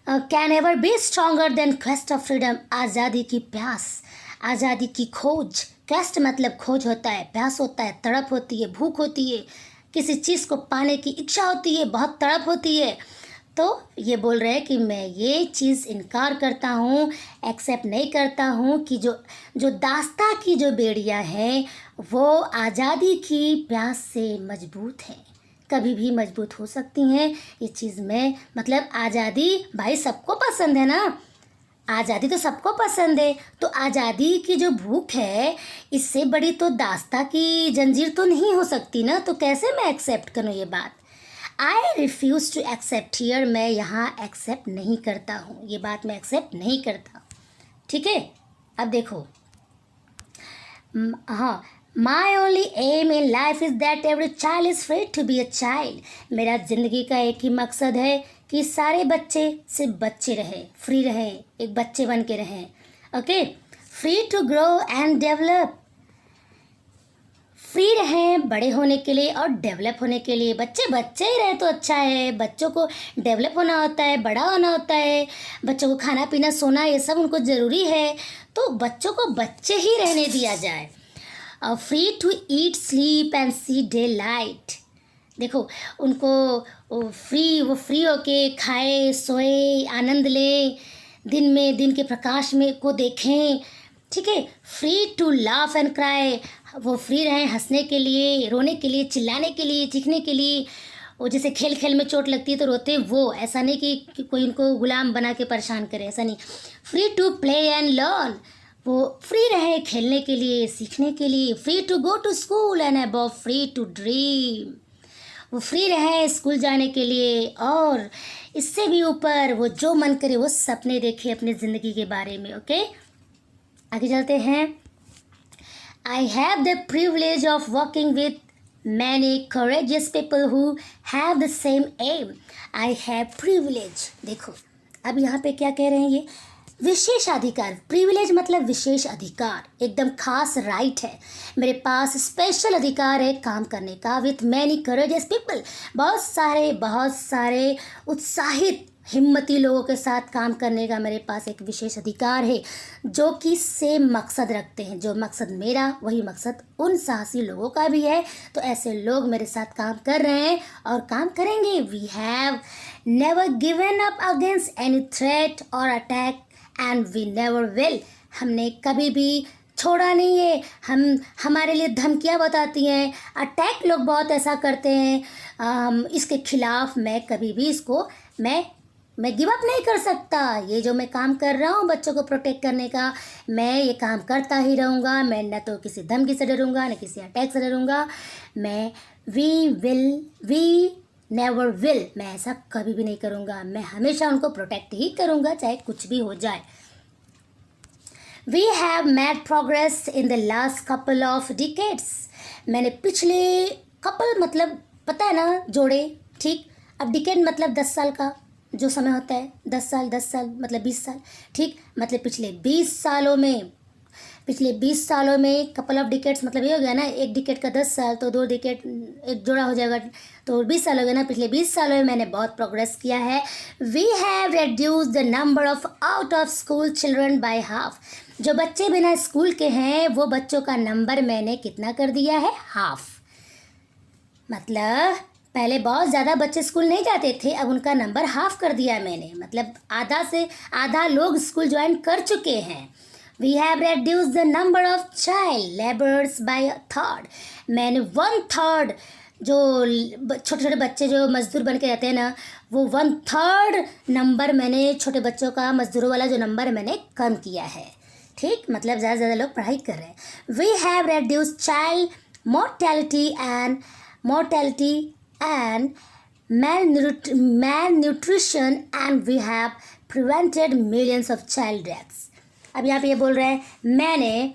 Speaker 1: can ever be stronger than quest of freedom. आज़ादी की प्यास, आज़ादी की खोज, क्वेस्ट मतलब खोज होता है, प्यास होता है, तड़प होती है, भूख होती है, किसी चीज़ को पाने की इच्छा होती है, बहुत तड़प होती है। तो ये बोल रहे हैं कि मैं ये चीज़ इनकार करता हूँ, एक्सेप्ट नहीं करता हूँ कि जो दास्ता की जो बेड़ियाँ हैं वो आज़ादी की प्यास से मजबूत हैं, कभी भी मजबूत हो सकती हैं। ये चीज़ में मतलब आज़ादी भाई सबको पसंद है ना, आज़ादी तो सबको पसंद है। तो आज़ादी की जो भूख है, इससे बड़ी तो दास्ता की जंजीर तो नहीं हो सकती ना, तो कैसे मैं एक्सेप्ट करूँ ये बात? आई रिफ्यूज़ टू एक्सेप्ट हियर, मैं यहाँ एक्सेप्ट नहीं करता हूँ, ये बात मैं एक्सेप्ट नहीं करता। ठीक है, अब देखो। हाँ, my only aim in life is that every child is free to be a child. मेरा ज़िंदगी का एक ही मकसद है कि सारे बच्चे सिर्फ बच्चे रहें, फ्री रहें, एक बच्चे बन के रहें। Okay, free to grow and develop, free रहें बड़े होने के लिए और डेवलप होने के लिए। बच्चे बच्चे ही रहे तो अच्छा है, बच्चों को डेवलप होना होता है, बड़ा होना होता है, बच्चों को खाना पीना सोना ये सब उनको ज़रूरी है, तो बच्चों को बच्चे ही रहने दिया जाए। Free to eat, sleep and see daylight. देखो उनको वो फ्री होके खाए, सोए, आनंद लें, दिन के प्रकाश में को देखें। ठीक है, free to laugh and cry, वो फ्री रहें हंसने के लिए, रोने के लिए, चिल्लाने के लिए, चीखने के लिए। वो जैसे खेल खेल में चोट लगती है तो रोते, वो ऐसा नहीं कि कोई उनको गुलाम बना के परेशान करे, ऐसा नहीं। Free to play and learn, वो फ्री रहे खेलने के लिए, सीखने के लिए। Free to go to school and above free to dream, वो फ्री रहे स्कूल जाने के लिए और इससे भी ऊपर वो जो मन करे वो सपने देखे अपनी ज़िंदगी के बारे में। ओके, आगे चलते हैं। I have the privilege of working with many courageous people who have the same aim. I have privilege। देखो अब यहाँ पे क्या कह रहे हैं, ये विशेष अधिकार, प्रिविलेज मतलब विशेष अधिकार, एकदम खास राइट है। मेरे पास स्पेशल अधिकार है काम करने का विथ मैनी करेजियस पीपल, बहुत सारे उत्साहित हिम्मती लोगों के साथ काम करने का मेरे पास एक विशेष अधिकार है, जो कि सेम मकसद रखते हैं। जो मकसद मेरा वही मकसद उन साहसी लोगों का भी है। तो ऐसे लोग मेरे साथ काम कर रहे हैं और काम करेंगे। We have never given up against any threat और attack and we never will. हमने कभी भी छोड़ा नहीं है। हमारे लिए धमकियाँ बताती हैं, अटैक लोग बहुत ऐसा करते हैं, इसके खिलाफ मैं कभी भी इसको मैं मैं गिव अप नहीं कर सकता। ये जो मैं काम कर रहा हूँ बच्चों को प्रोटेक्ट करने का, मैं ये काम करता ही रहूँगा। मैं न तो किसी धमकी से डरूँगा, न किसी अटैक से डरूँगा। मैं वी नेवर विल, मैं ऐसा कभी भी नहीं करूँगा। मैं हमेशा उनको प्रोटेक्ट ही करूँगा, चाहे कुछ भी हो जाए। We have made progress in the last couple of decades. मैंने पिछले कपल मतलब पता है ना, जोड़े, ठीक। अब डिकेड मतलब 10 साल का जो समय होता है, 10 साल मतलब 20 साल, ठीक। मतलब पिछले 20 सालों में कपल ऑफ डिकेट्स मतलब ये हो गया ना, एक डिकेट का 10 साल तो 2 डिकेट एक जोड़ा हो जाएगा, तो 20 साल हो गया ना। पिछले 20 सालों में मैंने बहुत प्रोग्रेस किया है। We have reduce the number of out of school children by half. जो बच्चे बिना स्कूल के हैं वो बच्चों का नंबर मैंने कितना कर दिया है, हाफ। मतलब पहले बहुत ज़्यादा बच्चे स्कूल नहीं जाते थे, अब उनका नंबर हाफ कर दिया मैंने, मतलब आधा से आधा लोग स्कूल ज्वाइन कर चुके हैं। We have reduce the number of child labours by third. मैंने 1/3 जो छोटे छोटे बच्चे जो मजदूर बन के रहते हैं ना, वो 1/3 नंबर मैंने छोटे बच्चों का मजदूरों वाला जो नंबर मैंने कम किया है, ठीक। मतलब ज़्यादा से ज़्यादा लोग पढ़ाई कर रहे हैं। We have reduce child mortality and malnutrition and we have prevented millions of child deaths। अब यहाँ पे ये बोल रहे हैं मैंने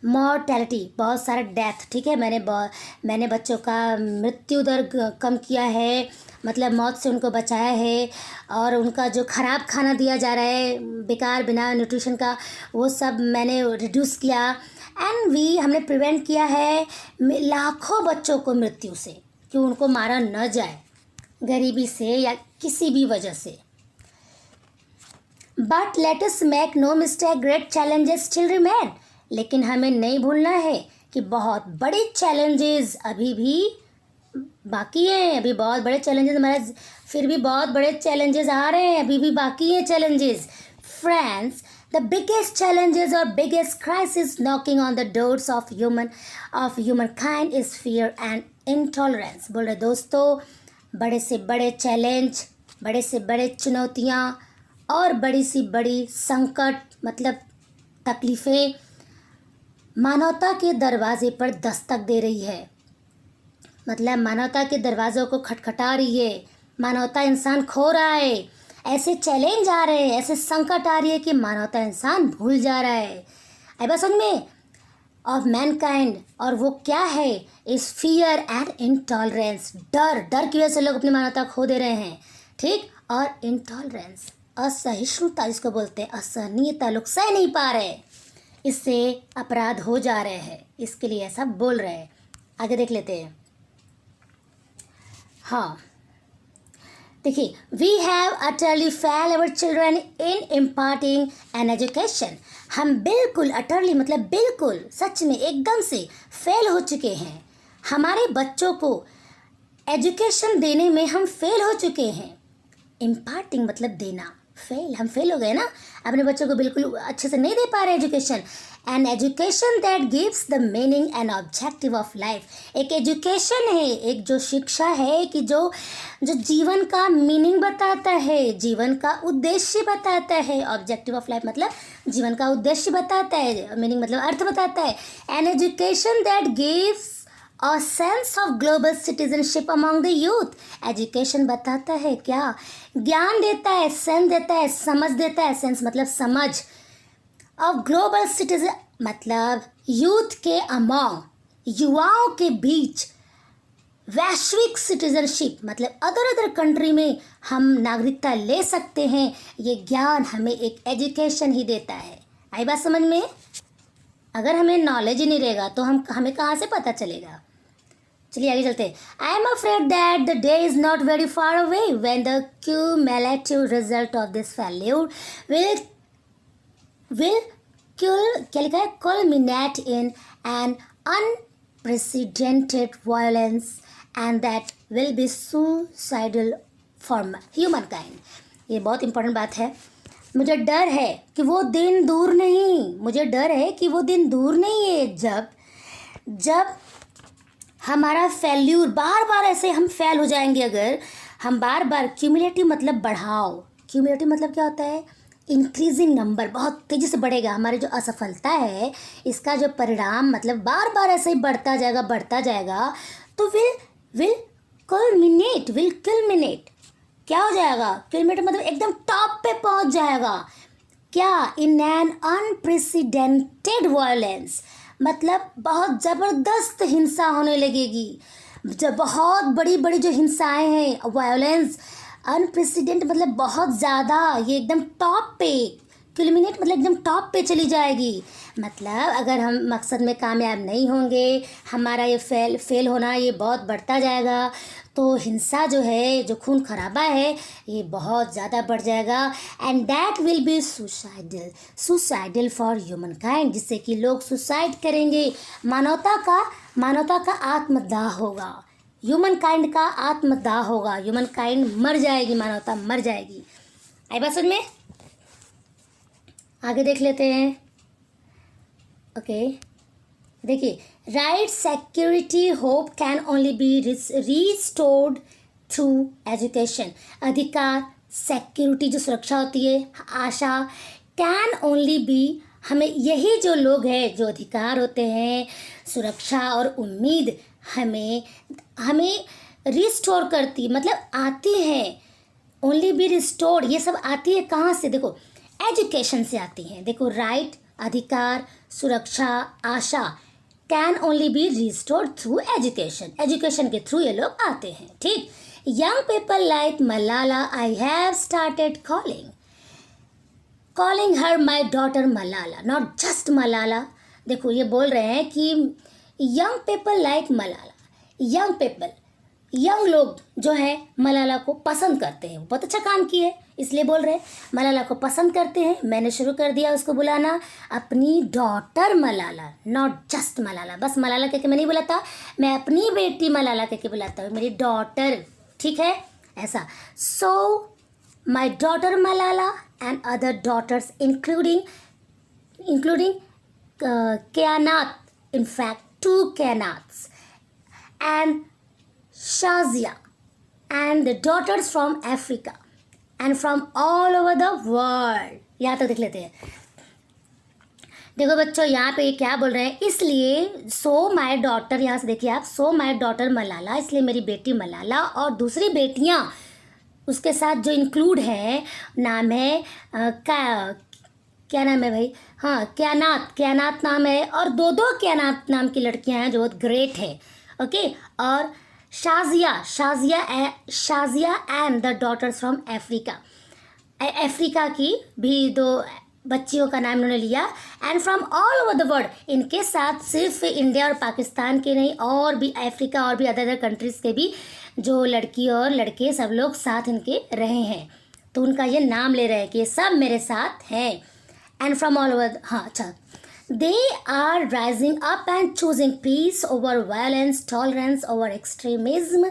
Speaker 1: मॉर्टेलिटी बहुत सारा डेथ, ठीक है, मैंने बच्चों का मृत्यु दर कम किया है, मतलब मौत से उनको बचाया है। और उनका जो ख़राब खाना दिया जा रहा है बेकार बिना न्यूट्रिशन का, वो सब मैंने रिड्यूस किया। एंड हमने प्रिवेंट किया है लाखों बच्चों को मृत्यु से, कि उनको मारा न जाए गरीबी से या किसी भी वजह से। But let us make no mistake, great challenges still remain. लेकिन हमें नहीं भूलना है कि बहुत बड़े चैलेंजेस अभी भी बाकी हैं। अभी बहुत बड़े चैलेंजेस हमारे, फिर भी बहुत बड़े चैलेंजेस आ रहे हैं, अभी भी बाकी हैं challenges. Friends, the biggest challenges or biggest crisis knocking on the doors of humankind is fear and intolerance। बोल रहे दोस्तों, बड़े से बड़े चैलेंज, बड़े से बड़े चुनौतियाँ और बड़ी से बड़ी संकट मतलब तकलीफ़ें मानवता के दरवाजे पर दस्तक दे रही है। मतलब मानवता के दरवाज़ों को खटखटा रही है। मानवता इंसान खो रहा है। ऐसे चैलेंज आ रहे हैं, ऐसे संकट आ रही है कि मानवता इंसान भूल जा रहा है। आई बात समझ में, ऑफ मैनकाइंड। और वो क्या है, इस फियर एंड इंटॉलरेंस। डर की वजह से लोग अपनी मानवता खो दे रहे हैं, ठीक। और इंटॉलरेंस असहिष्णुता जिसको बोलते हैं, असहनीयता, लोग सह नहीं पा रहे, इससे अपराध हो जा रहे हैं, इसके लिए ऐसा बोल रहे हैं। आगे देख लेते हैं। हाँ देखिए, we have utterly fail our children in imparting an education. हम बिल्कुल अटरली मतलब बिल्कुल सच में एकदम से फेल हो चुके हैं। हमारे बच्चों को एजुकेशन देने में हम फेल हो चुके हैं। इम्पार्टिंग मतलब देना, हम फेल हो गए ना, अपने बच्चों को बिल्कुल अच्छे से नहीं दे पा रहे education. An education that gives the meaning and objective of life. एक एजुकेशन है, एक जो शिक्षा है कि जो जीवन का मीनिंग बताता है, जीवन का उद्देश्य बताता है। ऑब्जेक्टिव ऑफ लाइफ मतलब जीवन का उद्देश्य बताता है, मीनिंग मतलब अर्थ बताता है। An education that gives a sense of global citizenship among the youth. Education बताता है क्या, ज्ञान देता है, सेंस देता है, समझ देता है। सेंस मतलब समझ। ऑफ ग्लोबल सिटीजन मतलब यूथ के अमॉन्ग, युवाओं के बीच। वैश्विक सिटीजनशिप मतलब अदर कंट्री में हम नागरिकता ले सकते हैं। ये ज्ञान हमें एक एजुकेशन ही देता है। आई बात समझ में। अगर हमें नॉलेज ही नहीं रहेगा तो हमें कहाँ से पता चलेगा। चलिए आगे चलते हैं। I am afraid that the day is not very far away when the cumulative result of this failure will क्या लिखा है, culminate in an unprecedented violence and that will be suicidal for humankind। ये बहुत important बात है। मुझे डर है कि वो दिन दूर नहीं, मुझे डर है कि वो दिन दूर नहीं है जब हमारा फेल्यूर, बार बार ऐसे हम फेल हो जाएंगे। अगर हम बार बार, क्यूमुलेटिव मतलब बढ़ाओ, क्यूमुलेटिव मतलब क्या होता है, इंक्रीजिंग नंबर, बहुत तेज़ी से बढ़ेगा। हमारी जो असफलता है इसका जो परिणाम मतलब बार बार ऐसे ही बढ़ता जाएगा, तो विल किलमिनेट, क्या हो जाएगा, किलमिनेट मतलब एकदम टॉप पे पहुंच जाएगा। क्या, इन एन अनप्रेसिडेंटेड वायलेंस, मतलब बहुत ज़बरदस्त हिंसा होने लगेगी। जब बहुत बड़ी बड़ी जो हिंसाएं हैं, वायलेंस, अनप्रेसिडेंट मतलब बहुत ज़्यादा, ये एकदम टॉप पे, क्यूलिमिनेट मतलब एकदम टॉप पे चली जाएगी। मतलब अगर हम मकसद में कामयाब नहीं होंगे, हमारा ये फेल होना ये बहुत बढ़ता जाएगा, तो हिंसा जो है, जो खून खराबा है, ये बहुत ज़्यादा बढ़ जाएगा। And that will be suicidal for human kind, जिससे कि लोग सुसाइड करेंगे। मानवता का आत्मदाह होगा, ह्यूमन काइंड का आत्मदाह होगा, ह्यूमन काइंड मर जाएगी, मानवता मर जाएगी। आई बात समझ में? आगे देख लेते हैं। ओके, देखिए, right, security, hope can only be restored through education. अधिकार, सिक्योरिटी जो सुरक्षा होती है, आशा, कैन ओनली बी, हमें यही जो लोग हैं, जो अधिकार होते हैं, सुरक्षा और उम्मीद हमें रिस्टोर करती, मतलब आती है, ओनली बी रिस्टोर्ड, ये सब आती है कहाँ से, देखो एजुकेशन से आती हैं। देखो, राइट, अधिकार, सुरक्षा, आशा, can only be restored through education, education के थ्रू ये लोग आते हैं। ठीक, young people like Malala I have started calling her my daughter Malala, not just Malala. देखो, ये बोल रहे हैं कि young people like Malala, young लोग जो है मलाला को पसंद करते हैं, वो बहुत अच्छा काम किए इसलिए बोल रहे हैं, मलाला को पसंद करते हैं। मैंने शुरू कर दिया उसको बुलाना अपनी daughter Malala, not just Malala, बस मलाला कह के मैं नहीं बुलाता, मैं अपनी बेटी मलाला कह के बुलाता हूँ, मेरी डॉटर, ठीक है, ऐसा। So my daughter Malala and other daughters including Kainat, in fact 2 Kainats, and Shazia, and the daughters from Africa and from all over the world। यहाँ तक देख लेते हैं। देखो बच्चों, यहाँ पे क्या बोल रहे हैं, इसलिए सो माई डॉटर, यहाँ से देखिए आप, सो माई डॉटर मलाला, इसलिए मेरी बेटी मलाला और दूसरी बेटियाँ उसके साथ जो इंक्लूड है, नाम है क्या नाम है भाई, हाँ, कैनात नाम है, और दो कैनात नाम की लड़कियां हैं जो बहुत ग्रेट है। ओके, और Shazia and the daughters from Africa की भी 2 बच्चियों का नाम उन्होंने लिया, and from all over the world, इनके साथ सिर्फ इंडिया और पाकिस्तान के नहीं, और भी अफ्रीका और भी अदर कंट्रीज़ के भी जो लड़की और लड़के सब लोग साथ इनके रहे हैं, तो उनका ये नाम ले रहे हैं कि ये सब मेरे साथ हैं। एंड फ्रॉम ऑल ओवर, हाँ अच्छा, they are rising up and choosing peace over violence, tolerance over extremism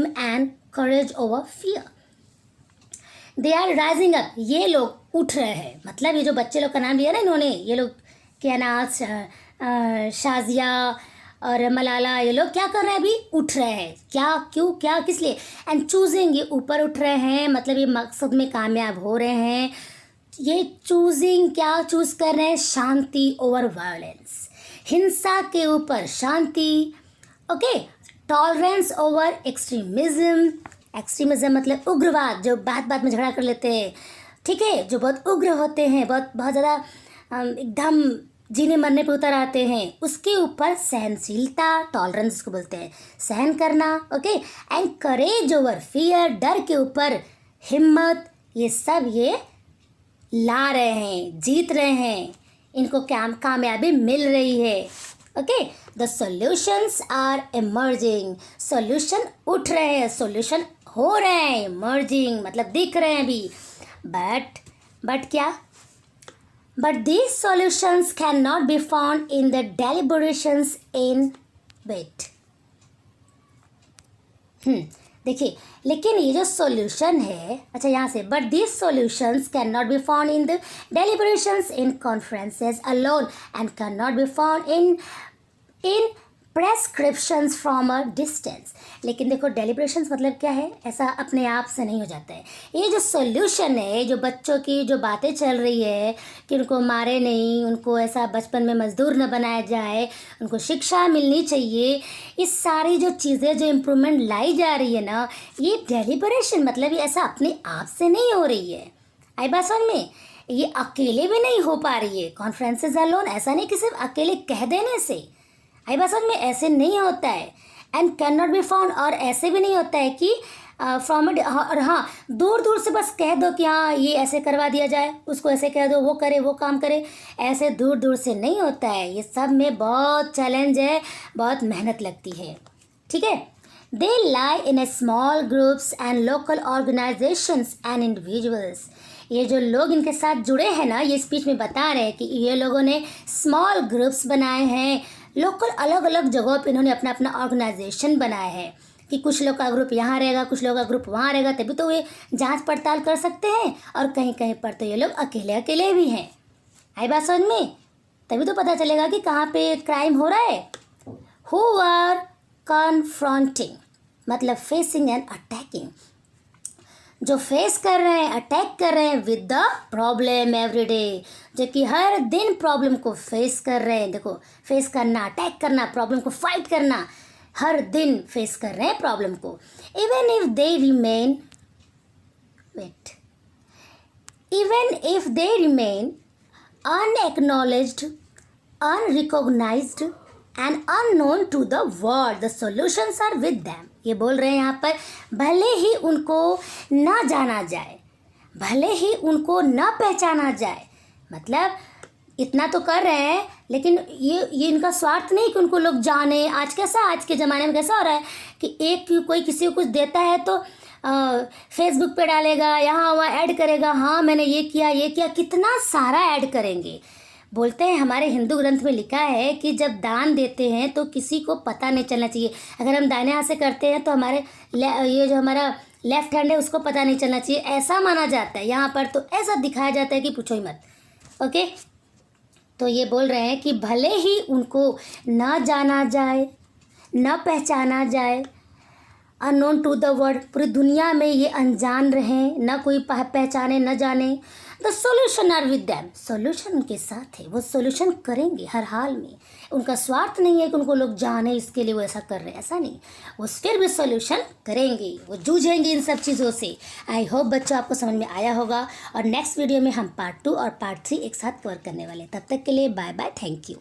Speaker 1: and courage over fear. They are rising up, ये लोग उठ रहे हैं, मतलब ये जो बच्चे लोग का नाम लिया ना इन्होंने, ये लोग कैनात, शाजिया और मलाला, ये लोग क्या कर रहे हैं, अभी उठ रहे हैं, क्या, क्यों, क्या, किस लिए, एंड चूजिंग, ये ऊपर उठ रहे हैं, मतलब ये मकसद में कामयाब हो रहे हैं। ये चूजिंग, क्या चूज कर रहे हैं, शांति ओवर वायलेंस, हिंसा के ऊपर शांति, ओके, टॉलरेंस ओवर एक्सट्रीमिज्म मतलब उग्रवाद, जो बात में झगड़ा कर लेते हैं, ठीक है, जो बहुत उग्र होते हैं, बहुत ज़्यादा एकदम जीने मरने पे उतर आते हैं, उसके ऊपर सहनशीलता, टॉलरेंस उसको बोलते हैं, सहन करना, okay, and courage over fear, डर के ऊपर हिम्मत, ये सब ये ला रहे हैं, जीत रहे हैं, इनको कामयाबी मिल रही है। Okay, the solutions are emerging, solution उठ रहे हैं, सॉल्यूशन हो रहे हैं, इमर्जिंग मतलब दिख रहे हैं अभी, बट क्या, but these solutions cannot be found in the deliberations in bed। देखिए, लेकिन ये जो सॉल्यूशन है, अच्छा यहाँ से, but these solutions cannot be found in the deliberations in conferences alone and cannot be found in prescriptions from a distance. लेकिन देखो डेलिब्रेशंस मतलब क्या है, ऐसा अपने आप से नहीं हो जाता है। ये जो सोल्यूशन है, जो बच्चों की जो बातें चल रही है कि उनको मारे नहीं, उनको ऐसा बचपन में मजदूर न बनाया जाए, उनको शिक्षा मिलनी चाहिए, इस सारी जो चीज़ें जो इम्प्रूवमेंट लाई जा रही है ना, ये डेलिब्रेशन मतलब ये ऐसा अपने आप से नहीं हो रही है। आई बात समझ में? ये अकेले भी नहीं हो पा रही है। कॉन्फ्रेंसेस आर ऐसा नहीं कि सिर्फ अकेले कह देने से, आई बात समझ में, ऐसे नहीं होता है। And can not be found, और ऐसे भी नहीं होता है कि फ्रॉम और हाँ दूर दूर से बस कह दो कि हाँ ये ऐसे करवा दिया जाए, उसको ऐसे कह दो वो करे वो काम करे, ऐसे दूर दूर से नहीं होता है। ये सब में बहुत चैलेंज है, बहुत मेहनत लगती है। ठीक है। They lie in a small groups and local organisations and individuals. ये जो लोग इनके साथ जुड़े हैं ना, ये स्पीच में बता रहे हैं कि ये लोगों ने स्मॉल ग्रुप्स बनाए हैं, लोकल अलग अलग जगहों पे इन्होंने अपना अपना ऑर्गेनाइजेशन बनाया है कि कुछ लोग का ग्रुप यहाँ रहेगा, कुछ लोग का ग्रुप वहाँ रहेगा, तभी तो ये जांच पड़ताल कर सकते हैं। और कहीं कहीं पर तो ये लोग अकेले अकेले भी हैं। आई बात समझ में? तभी तो पता चलेगा कि कहाँ पे क्राइम हो रहा है। हु आर कन्फ्रंटिंग मतलब फेसिंग एंड अटैकिंग, जो फेस कर रहे हैं, अटैक कर रहे हैं with the problem every day, जो कि हर दिन प्रॉब्लम को फेस कर रहे हैं। देखो, फेस करना, अटैक करना, प्रॉब्लम को फाइट करना, हर दिन फेस कर रहे हैं प्रॉब्लम को। Even if they remain wait even if they remain unacknowledged, unrecognised and unknown to the world, the solutions are with them. ये बोल रहे हैं यहाँ पर, भले ही उनको ना जाना जाए, भले ही उनको ना पहचाना जाए, मतलब इतना तो कर रहे हैं, लेकिन ये इनका स्वार्थ नहीं कि उनको लोग जाने। आज के ज़माने में कैसा हो रहा है कि एक कोई किसी को कुछ देता है तो फेसबुक पे डालेगा, यहाँ वहाँ ऐड करेगा, हाँ मैंने ये किया, कितना सारा ऐड करेंगे। बोलते हैं, हमारे हिंदू ग्रंथ में लिखा है कि जब दान देते हैं तो किसी को पता नहीं चलना चाहिए। अगर हम दाहिने हाथ से करते हैं तो हमारे ये जो हमारा लेफ्ट हैंड है उसको पता नहीं चलना चाहिए, ऐसा माना जाता है। यहाँ पर तो ऐसा दिखाया जाता है कि पूछो ही मत। ओके, तो ये बोल रहे हैं कि भले ही उनको ना जाना जाए, ना पहचाना जाए, अननोन टू द वर्ल्ड, पूरी दुनिया में ये अनजान रहें, ना कोई पहचाने न जाने, the solution are with them, solution उनके साथ है, वो सोल्यूशन करेंगे हर हाल में। उनका स्वार्थ नहीं है कि उनको लोग जाने, इसके लिए वो ऐसा कर रहे हैं, ऐसा नहीं, वो फिर भी सोल्यूशन करेंगे, वो जूझेंगे इन सब चीज़ों से। आई होप बच्चों आपको समझ में आया होगा, और नेक्स्ट वीडियो में हम पार्ट 2 और पार्ट 3 एक साथ कवर करने वाले हैं। तब तक के लिए बाय बाय, थैंक यू।